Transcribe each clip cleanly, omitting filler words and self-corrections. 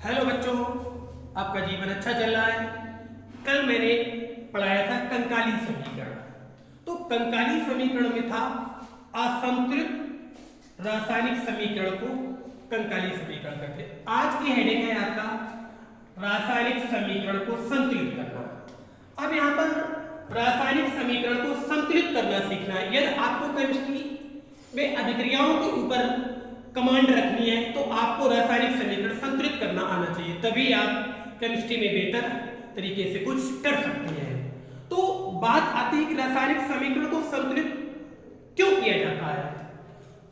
Hello बच्चों, आपका जीवन अच्छा चल रहा है। कल मैंने पढ़ाया था कंकाली समीकरण। तो कंकाली समीकरण में था असंतुलित रासायनिक समीकरण को कंकाली समीकरण कहते हैं। आज की हेडिंग है आपका रासायनिक समीकरण को संतुलित करना। अब यहाँ पर रासायनिक समीकरण को संतुलित करना सीखना है। यदि आपको केमिस्ट्री में अभिक्रियाओं के ऊपर कमांड रखनी है तो आपको रासायनिक समीकरण संतुलित करना आना चाहिए, तभी आप केमिस्ट्री में बेहतर तरीके से कुछ कर सकते हैं। तो बात आती है कि रासायनिक समीकरण को संतुलित क्यों किया जाता है।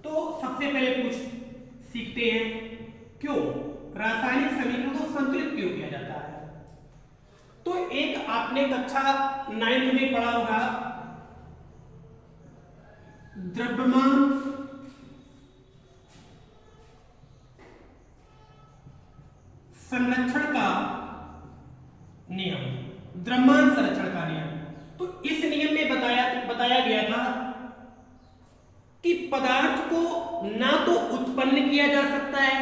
तो सबसे पहले कुछ सीखते हैं क्यों रासायनिक समीकरण को संतुलित क्यों किया जाता है। तो एक आपने कक्षा 9 में पढ़ा होगा, द्रव्यमान संरक्षण का नियम, द्रव्यमान संरक्षण का नियम। तो इस नियम में बताया गया था कि पदार्थ को ना तो उत्पन्न किया जा सकता है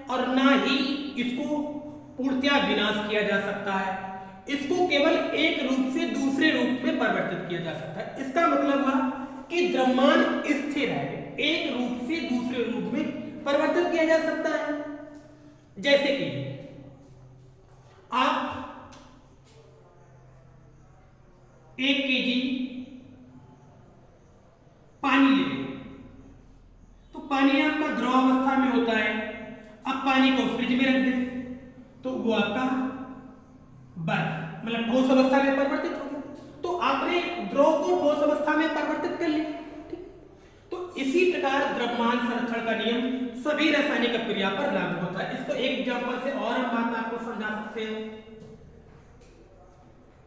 और ना ही इसको पूर्णतया विनाश किया जा सकता है। इसको केवल एक रूप से दूसरे रूप में परिवर्तित किया जा सकता है। इसका मतलब हुआ कि द्रव्यमान स्थिर है, एक रूप से दूसरे रूप में परिवर्तित किया जा सकता है। जैसे कि आप 1 kg पानी ले, तो पानी आपका द्रव अवस्था में होता है। अब पानी को फ्रिज में रख दें तो वो आपका बर्फ मतलब ठोस अवस्था में परिवर्तित हो गया। तो आपने द्रव को ठोस अवस्था में परिवर्तित कर लिया। तो इसी प्रकार द्रव्यमान संरक्षण का नियम सभी रासायनिक अभिक्रिया पर लागू होता है। इसको एक एग्जांपल से और हम बात आपको समझा सकते हैं।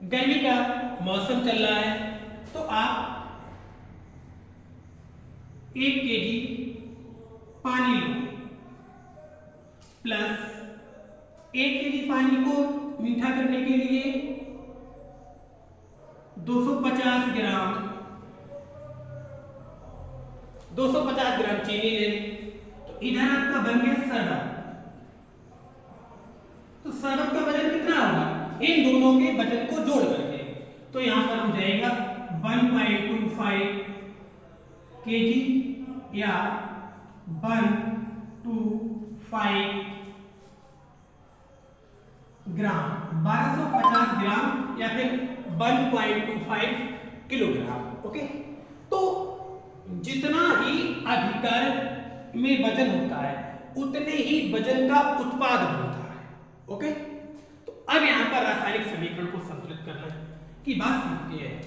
गर्मी का मौसम चल रहा है, तो आप 1 kg पानी लो प्लस 1 kg पानी को मीठा करने के लिए 250 ग्राम चीनी ले लें। तो इधर आपका बन गया शरबत। तो शरबत का वजन कितना होगा इन दोनों के वजन को जोड़ करके, तो यहां पर हो जाएगा 1.25 kg या 125 ग्राम, 1250 ग्राम या फिर 1.25 किलोग्राम। ओके, तो जितना ही अभिकारक में वजन होता है उतने ही वजन का उत्पादन होता है। ओके, तो अब यहां पर रासायनिक समीकरण को संतुलित करने की बात सीखते हैं।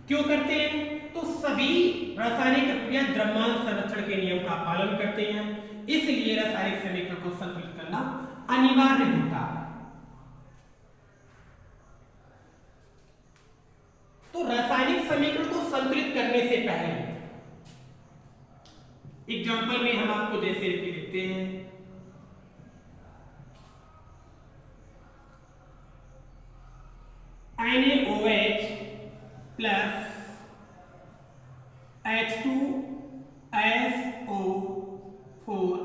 क्यों करते हैं? तो सभी रासायनिक प्रक्रिया द्रव्यमान संरक्षण के नियम का पालन करते हैं, इसलिए रासायनिक समीकरण को संतुलित करना अनिवार्य होता है। तो रासायनिक समीकरण को संतुलित करने से पहले एग्जाम्पल में हम आपको जैसे लिखते हैं, NaOH plus H2SO4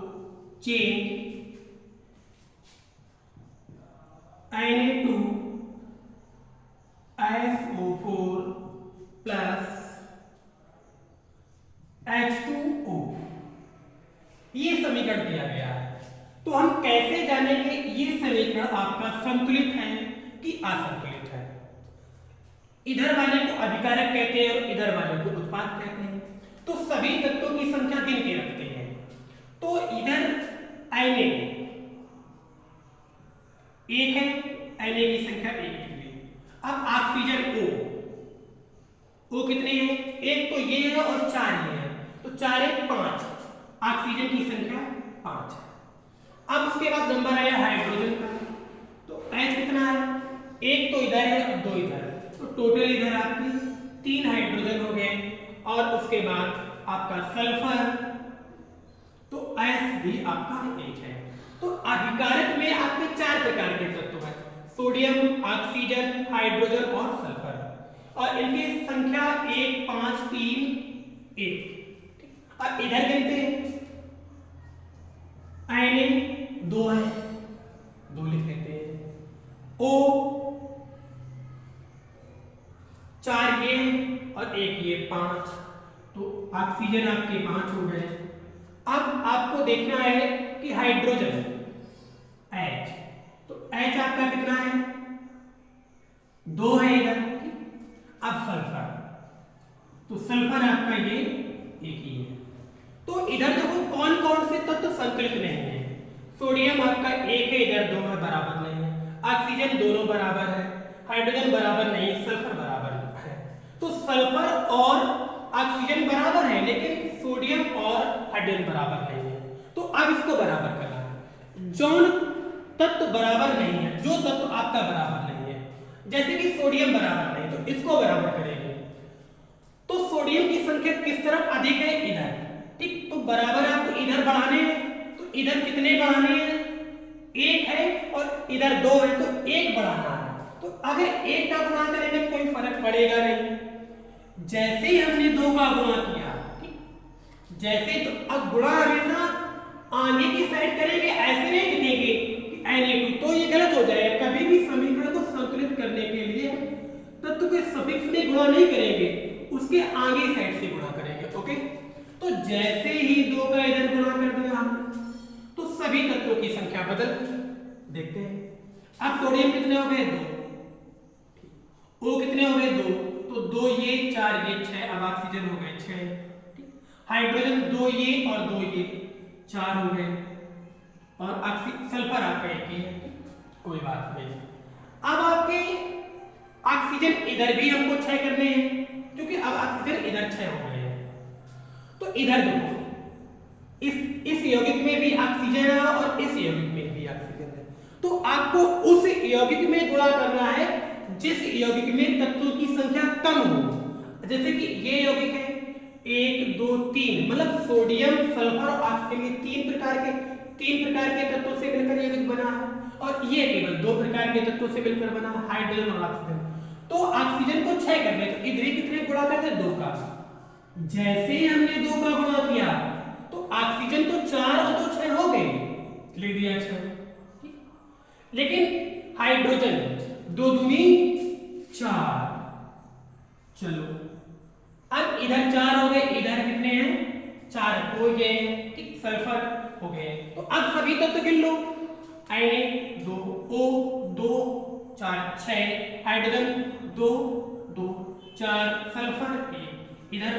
change Na2SO4 plus H2O, ये समीकरण दिया गया है। तो हम कैसे जानेंगे ये समीकरण आपका संतुलित है कि असंतुलित है। इधर वाले को अभिकारक कहते हैं और इधर वाले को उत्पाद कहते हैं। तो सभी तत्वों की संख्या गिन के रखते हैं। तो इधर Na 1 है, Na की संख्या 1 निकली। अब ऑक्सीजन O कितने हैं? एक तो ये है और 4 ये है, तो 4 1 5, ऑक्सीजन की संख्या 5 है। अब उसके बाद नंबर आया हाइड्रोजन का, तो H कितना है? एक तो इधर है और 2 इधर, तो टोटल इधर आपके 3 हाइड्रोजन हो गए। और उसके बाद आपका सल्फर, तो S भी आपका 1 है। तो अभिकारक में आपके 4 प्रकार के तत्व हैं, सोडियम, ऑक्सीजन, हाइड्रोजन और सल्फर, और इनकी संख्या 1 5 3 1। अब इधर गिनते हैं, Na 2 है, ऑक्सीजन आपके 5 हो गए। अब आपको देखना है कि हाइड्रोजन H, तो H आपका कितना है, 2 है इधर। अब सल्फर, तो सल्फर आपका ये एक ही है। तो इधर देखो कौन कौन से तत्व संतुलित नहीं है। सोडियम आपका 1 है, इधर 2 है, बराबर नहीं है। ऑक्सीजन दोनों बराबर है, हाइड्रोजन बराबर नहीं है, सल्फर बराबर है। तो सल्फर और ऑक्सीजन बराबर है, लेकिन सोडियम और हाइड्रोजन बराबर नहीं है। तो अब इसको बराबर करना है। जौन तत्व बराबर नहीं है, जो तत्व आपका बराबर नहीं है, जैसे कि सोडियम बराबर नहीं, तो इसको बराबर करेंगे। तो सोडियम की संख्या किस तरफ अधिक है, इधर, ठीक। तो बराबर आपको इधर बढ़ाने हैं, तो इधर कितने बढ़ाने हैं, 1 है और इधर 2 है, तो 1 बढ़ाना है। तो अगर 1 का गुणा करेंगे तो कोई फर्क पड़ेगा नहीं। जैसे ही हमने 2 का गुणा किया, ठीक, जैसे, तो अब गुणा हमेशा आगे की साइड करेंगे, ऐसे नहीं लिखेंगे कि n, तो ये गलत हो जाएगा। कभी भी समीकरण को संतुलित करने के लिए तत्व के सफिक्स में गुणा नहीं करेंगे, उसके आगे साइड से गुणा करेंगे। ओके, तो जैसे ही 2 का इधर गुणा कर दिया हमने, तो सभी तत्वों की संख्या बदल। देखते हैं, अब सोडियम कितने हो गए, 2, O कितने हो गए, 2, तो 2 ये 4 ये 6, अब ऑक्सीजन हो गए 6, हाइड्रोजन 2 ये और 2 ये 4 हो गए, और सल्फर आपका 1 ही है, कोई बात नहीं। अब आपके ऑक्सीजन इधर भी हमको 6 करने हैं, क्योंकि अब ऑक्सीजन इधर 6 हो गए हैं। तो इधर देखो, इस यौगिक में भी ऑक्सीजन है और इस यौगिक में भी ऑक्सीजन है, तो आपको उस यौगिक में गुणा करना है जिस यौगिक में तत्वों की संख्या कम हो। जैसे कि ये यौगिक है 1 2 3, मतलब सोडियम सल्फर और ऑक्सीजन, 3 प्रकार के तत्वों से मिलकर यौगिक बना है, और ये केवल 2 प्रकार के तत्वों से मिलकर बना है, हाइड्रोजन और ऑक्सीजन। तो ऑक्सीजन को 6 करने, तो इधर ही कितने गुणा करते, 2 का। जैसे ही हमने 2 का गुणा किया, तो ऑक्सीजन तो 4 और 2 6 हो गए, लिख दिया 6। लेकिन हाइड्रोजन 2 दूनी 4, चलो अब इधर 4 हो गए, इधर कितने हैं, 4 हो गए, ठीक, सल्फर हो गए। तो अब सभी तत्व गिन लो, Na 2, O 2 4 6, हाइड्रोजन 2 2 4, सल्फर 1 इधर,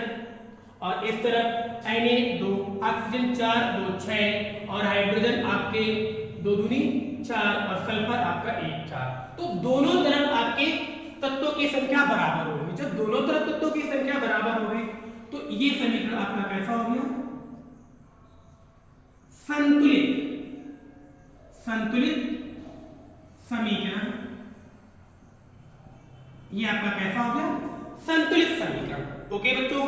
और इस तरफ Na 2, ऑक्सीजन 4 2 6, और हाइड्रोजन आपके 2 दूनी 4 और सल्फर आपका 1 4। तो दोनों तरफ आपके तत्वों की संख्या बराबर होगी। जब दोनों तरफ तत्वों की संख्या बराबर होगी, तो ये समीकरण आपका कैसा हो गया, संतुलित समीकरण। ये आपका कैसा हो गया, संतुलित समीकरण। ओके बच्चों,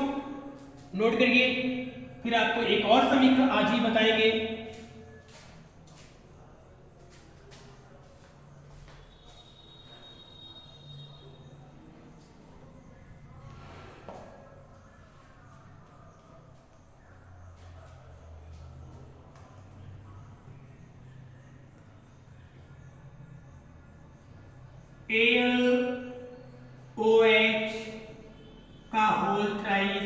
नोट करिए, फिर आपको एक और समीकरण आज ही बताएंगे। AlOH का होल थ्राइस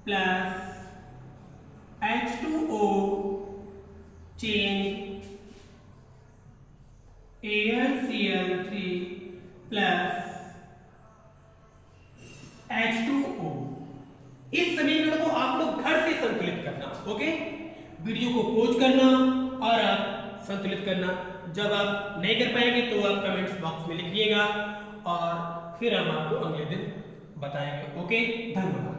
प्लस H2O चेन AlCl3 प्लस H2O। इस समीकरण को आप लोग घर से संतुलित करना। ओके, वीडियो को पॉज करना और आप संतुलित करना। जब आप नहीं कर पाएंगे तो आप कमेंट्स बॉक्स में लिखिएगा, और फिर हम आपको अगले दिन बताएंगे। ओके, धन्यवाद।